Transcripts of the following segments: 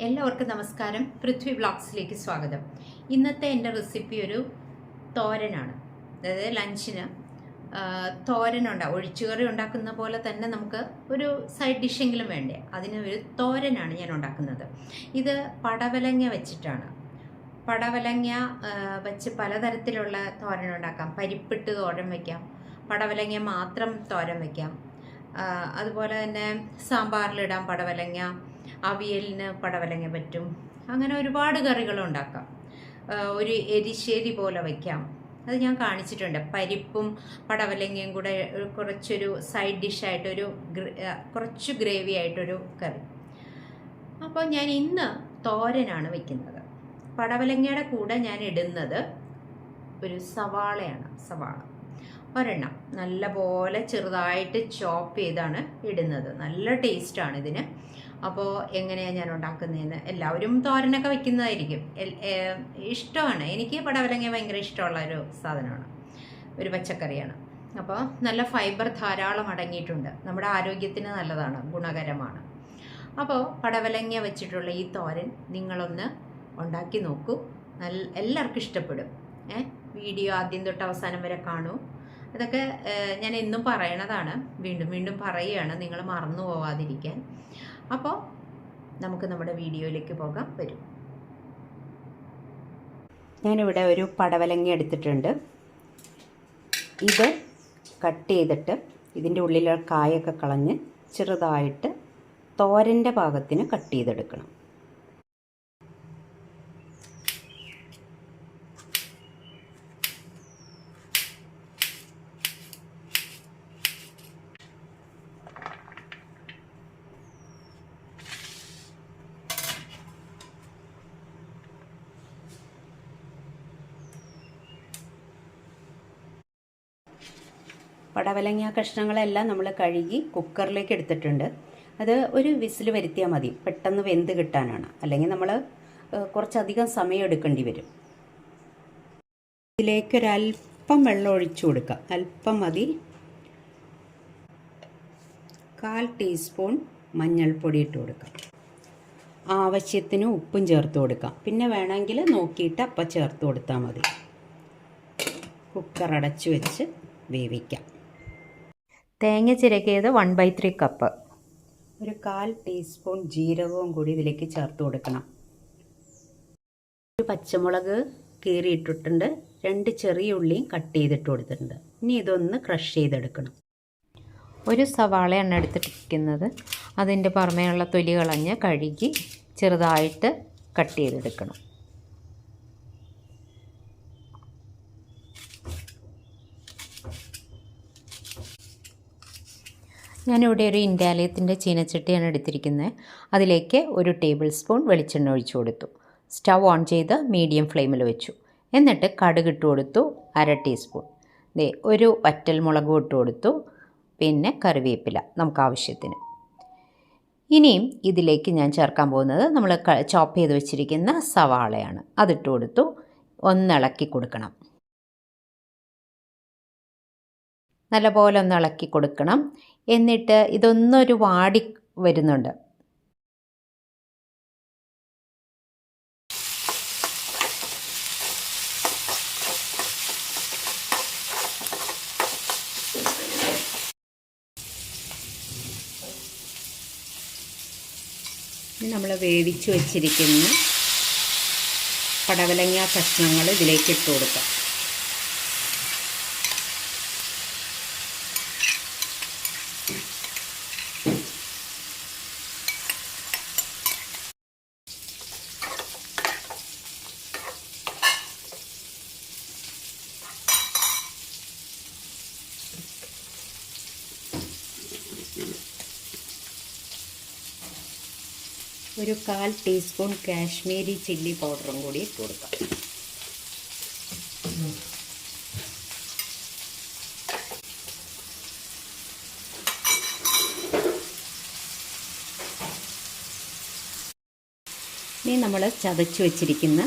എല്ലാവർക്കും നമസ്കാരം. പൃഥ്വി വ്ളോഗ്സിലേക്ക് സ്വാഗതം. ഇന്നത്തെ എൻ്റെ റെസിപ്പി ഒരു തോരനാണ്. അതായത് ലഞ്ചിന് ഒഴിച്ചുകറി ഉണ്ടാക്കുന്ന പോലെ തന്നെ നമുക്ക് ഒരു സൈഡ് ഡിഷെങ്കിലും വേണ്ടേ, അതിന് ഒരു തോരനാണ് ഞാൻ ഉണ്ടാക്കുന്നത്. ഇത് പടവലങ്ങ വെച്ചിട്ടാണ്. പടവലങ്ങ വെച്ച് പലതരത്തിലുള്ള തോരൻ ഉണ്ടാക്കാം. പരിപ്പിട്ട് തോരൻ വയ്ക്കാം, പടവലങ്ങ മാത്രം തോരൻ വയ്ക്കാം, അതുപോലെ തന്നെ സാമ്പാറിലിടാം പടവലങ്ങ, അവിയലിന് പടവലങ്ങ പറ്റും. അങ്ങനെ ഒരുപാട് കറികൾ ഉണ്ടാക്കാം. ഒരു എരിശ്ശേരി പോലെ വയ്ക്കാം. അത് ഞാൻ കാണിച്ചിട്ടുണ്ട്. പരിപ്പും പടവലങ്ങയും കൂടെ കുറച്ചൊരു സൈഡ് ഡിഷായിട്ടൊരു കുറച്ച് ഗ്രേവി ആയിട്ടൊരു കറി. അപ്പോൾ ഞാൻ ഇന്ന് തോരനാണ് വയ്ക്കുന്നത്. പടവലങ്ങയുടെ കൂടെ ഞാൻ ഇടുന്നത് ഒരു സവാളയാണ്. സവാള ഒരെണ്ണം നല്ലപോലെ ചെറുതായിട്ട് ചോപ്പ് ചെയ്താണ് ഇടുന്നത്. നല്ല ടേസ്റ്റാണ് ഇതിന്. അപ്പോൾ എങ്ങനെയാണ് ഞാൻ ഉണ്ടാക്കുന്നതെന്ന്, എല്ലാവരും തോരനൊക്കെ വയ്ക്കുന്നതായിരിക്കും. ഇഷ്ടമാണ്. എനിക്ക് പടവലങ്ങ ഭയങ്കര ഇഷ്ടമുള്ള ഒരു സാധനമാണ്, ഒരു പച്ചക്കറിയാണ്. അപ്പോൾ നല്ല ഫൈബർ ധാരാളം അടങ്ങിയിട്ടുണ്ട്. നമ്മുടെ ആരോഗ്യത്തിന് നല്ലതാണ്, ഗുണകരമാണ്. അപ്പോൾ പടവലങ്ങ വെച്ചിട്ടുള്ള ഈ തോരൻ നിങ്ങളൊന്ന് ഉണ്ടാക്കി നോക്കൂ. എല്ലാവർക്കും ഇഷ്ടപ്പെടും. വീഡിയോ ആദ്യം തൊട്ട് അവസാനം വരെ കാണൂ. ഇതൊക്കെ ഞാൻ എന്നും പറയണതാണ്, വീണ്ടും വീണ്ടും പറയുകയാണ്, നിങ്ങൾ മറന്നു പോവാതിരിക്കാൻ. അപ്പോൾ നമുക്ക് നമ്മുടെ വീഡിയോയിലേക്ക് പോകാം. വരും. ഞാനിവിടെ ഒരു പടവലങ്ങ എടുത്തിട്ടുണ്ട്. ഇത് കട്ട് ചെയ്തിട്ട് ഇതിൻ്റെ ഉള്ളിലെ കായൊക്കെ കളഞ്ഞ് ചെറുതായിട്ട് തോരൻ്റെ പാകത്തിന് കട്ട് ചെയ്തെടുക്കണം. പടവലങ്ങ കഷ്ണങ്ങളെല്ലാം നമ്മൾ കഴുകി കുക്കറിലേക്ക് എടുത്തിട്ടുണ്ട്. അത് ഒരു വിസിൽ വരുത്തിയാൽ മതി, പെട്ടെന്ന് വെന്ത് കിട്ടാനാണ്. അല്ലെങ്കിൽ നമ്മൾ കുറച്ചധികം സമയം എടുക്കേണ്ടി വരും. ഇതിലേക്കൊരല്പം വെള്ളം ഒഴിച്ചു കൊടുക്കാം. അല്പം മതി. 1/4 ടീസ്പൂൺ മഞ്ഞൾപ്പൊടി ഇട്ട് കൊടുക്കാം. ആവശ്യത്തിന് ഉപ്പും ചേർത്ത് കൊടുക്കാം. പിന്നെ വേണമെങ്കിൽ നോക്കിയിട്ട് അപ്പം ചേർത്ത് കൊടുത്താൽ മതി. കുക്കർ അടച്ചു വെച്ച് വേവിക്കാം. തേങ്ങ ചിരകിയത് 1/3 കപ്പ്. ഒരു 1/4 ടീസ്പൂൺ ജീരകവും കൂടി ഇതിലേക്ക് ചേർത്ത് കൊടുക്കണം. ഒരു പച്ചമുളക് കീറിയിട്ടിട്ടുണ്ട്. 2 ചെറിയ ഉള്ളിയും കട്ട് ചെയ്തിട്ട് കൊടുത്തിട്ടുണ്ട്. ഇനി ഇതൊന്ന് ക്രഷ് ചെയ്തെടുക്കണം. ഒരു സവാളയാണ് എടുത്തിട്ടിരിക്കുന്നത്. അതിൻ്റെ പുറമേയുള്ള തൊലി കളഞ്ഞ് കഴുകി ചെറുതായിട്ട് കട്ട് ചെയ്തെടുക്കണം. ഞാനിവിടെ ഒരു ഇൻഡാലിയത്തിൻ്റെ ചീനച്ചട്ടിയാണ് എടുത്തിരിക്കുന്നത്. അതിലേക്ക് 1 ടേബിൾ സ്പൂൺ വെളിച്ചെണ്ണ ഒഴിച്ചു കൊടുത്തു. സ്റ്റവ് ഓൺ ചെയ്ത് മീഡിയം ഫ്ലെയിമിൽ വെച്ചു. എന്നിട്ട് കടുക് ഇട്ട് കൊടുത്തു 1/2 ടീസ്പൂൺ. ഒരു വറ്റൽ മുളകും ഇട്ട് കൊടുത്തു. പിന്നെ കറിവേപ്പില നമുക്ക് ആവശ്യത്തിന്. ഇനിയും ഇതിലേക്ക് ഞാൻ ചേർക്കാൻ പോകുന്നത് നമ്മൾ ചോപ്പ് ചെയ്ത് വെച്ചിരിക്കുന്ന സവാളയാണ്. അതിട്ട് കൊടുത്തു. ഇളക്കി കൊടുക്കണം. നല്ലപോലെ ഇളക്കി കൊടുക്കണം. എന്നിട്ട് ഇതൊന്നൊരു വാടി വരുന്നുണ്ട്. നമ്മൾ വേവിച്ച് വെച്ചിരിക്കുന്ന പടവലങ്ങ കഷ്ണങ്ങൾ ഇതിലേക്ക് ഇട്ട് കൊടുക്കാം. ഒരു 1/4 ടീസ്പൂൺ കാശ്മീരി ചില്ലി പൗഡറും കൂടി ഇട്ട് കൊടുക്കാം. ഇനി നമ്മൾ ചതച്ച് വെച്ചിരിക്കുന്ന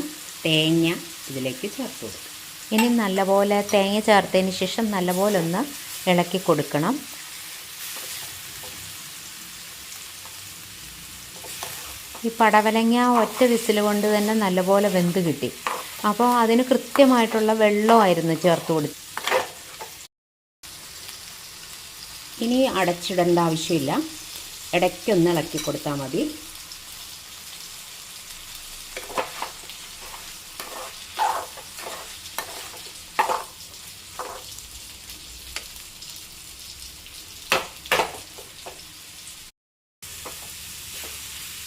തേങ്ങ ഇതിലേക്ക് ചേർത്ത് കൊടുക്കും. ഇനി നല്ലപോലെ തേങ്ങ ചേർത്തതിന് ശേഷം നല്ലപോലെ ഒന്ന് ഇളക്കി കൊടുക്കണം. ഈ പടവലങ്ങ ഒറ്റ വിസിൽ കൊണ്ട് തന്നെ നല്ലപോലെ വെന്ത് കിട്ടി. അപ്പോൾ അതിന് കൃത്യമായിട്ടുള്ള വെള്ളമായിരുന്നു ചേർത്ത് കൊടുത്തു. ഇനി അടച്ചിടേണ്ട ആവശ്യമില്ല, ഇടയ്ക്കൊന്ന് ഇളക്കി കൊടുത്താൽ മതി.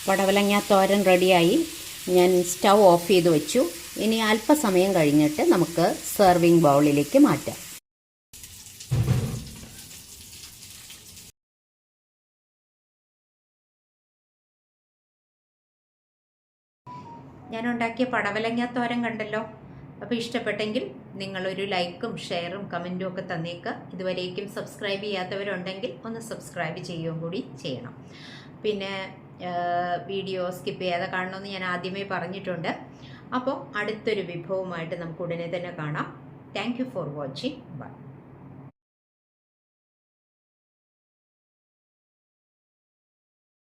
പടവലങ്ങ തോരൻ റെഡിയായി. ഞാൻ സ്റ്റൗ ഓഫ് ചെയ്ത് വെച്ചു. ഇനി അല്പസമയം കഴിഞ്ഞിട്ട് നമുക്ക് സെർവിങ് ബൗളിലേക്ക് മാറ്റാം. ഞാൻ ഉണ്ടാക്കിയ പടവലങ്ങ തോരൻ കണ്ടല്ലോ. അപ്പോൾ ഇഷ്ടപ്പെട്ടെങ്കിൽ നിങ്ങളൊരു ലൈക്കും ഷെയറും കമൻറ്റും ഒക്കെ തന്നേക്കുക. ഇതുവരേക്കും സബ്സ്ക്രൈബ് ചെയ്യാത്തവരുണ്ടെങ്കിൽ ഒന്ന് സബ്സ്ക്രൈബ് ചെയ്യുകയും കൂടി ചെയ്യണം. പിന്നെ വീഡിയോ സ്കിപ്പ് ചെയ്യാതെ കാണണമെന്ന് ഞാൻ ആദ്യമേ പറഞ്ഞിട്ടുണ്ട്. അപ്പോൾ അടുത്തൊരു വിഭവമായിട്ട് നമുക്ക് ഉടനെ തന്നെ കാണാം. Thank you for watching. By.